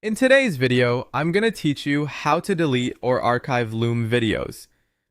In today's video, I'm going to teach you how to delete or archive Loom videos.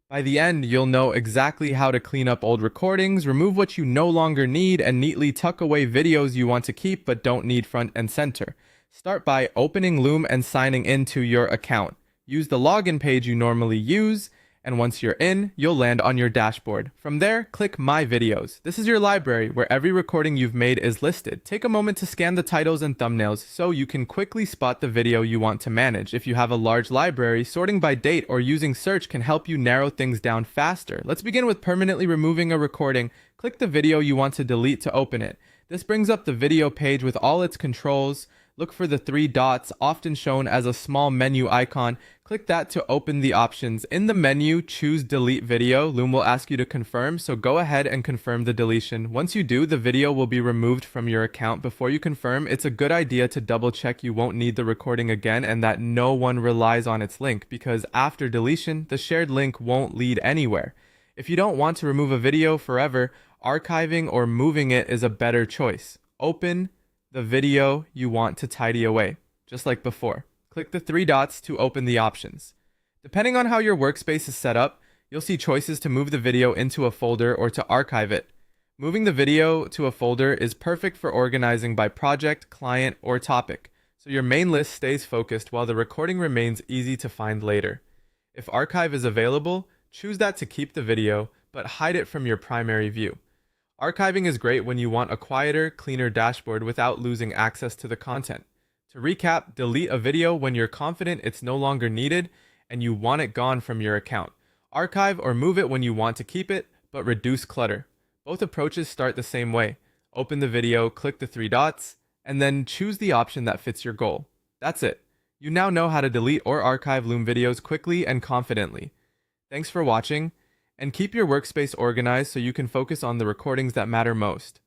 By the end, you'll know exactly how to clean up old recordings, remove what you no longer need, and neatly tuck away videos you want to keep but don't need front and center. Start by opening Loom and signing into your account. Use the login page you normally use, and once you're in, you'll land on your dashboard. From there, click My Videos. This is your library where every recording you've made is listed. Take a moment to scan the titles and thumbnails so you can quickly spot the video you want to manage. If you have a large library, sorting by date or using search can help you narrow things down faster. Let's begin with permanently removing a recording. Click the video you want to delete to open it. This brings up the video page with all its controls. Look for the three dots, often shown as a small menu icon. Click that to open the options. In the menu, choose Delete Video. Loom will ask you to confirm, so go ahead and confirm the deletion. Once you do, the video will be removed from your account. Before you confirm, it's a good idea to double check you won't need the recording again and that no one relies on its link, because after deletion, the shared link won't lead anywhere. If you don't want to remove a video forever, archiving or moving it is a better choice. Open the video you want to tidy away, just like before. Click the three dots to open the options. Depending on how your workspace is set up, you'll see choices to move the video into a folder or to archive it. Moving the video to a folder is perfect for organizing by project, client, or topic, so your main list stays focused while the recording remains easy to find later. If archive is available, choose that to keep the video, but hide it from your primary view. Archiving is great when you want a quieter, cleaner dashboard without losing access to the content. To recap, delete a video when you're confident it's no longer needed and you want it gone from your account. Archive or move it when you want to keep it, but reduce clutter. Both approaches start the same way. Open the video, click the three dots, and then choose the option that fits your goal. That's it. You now know how to delete or archive Loom videos quickly and confidently. Thanks for watching. And keep your workspace organized so you can focus on the recordings that matter most.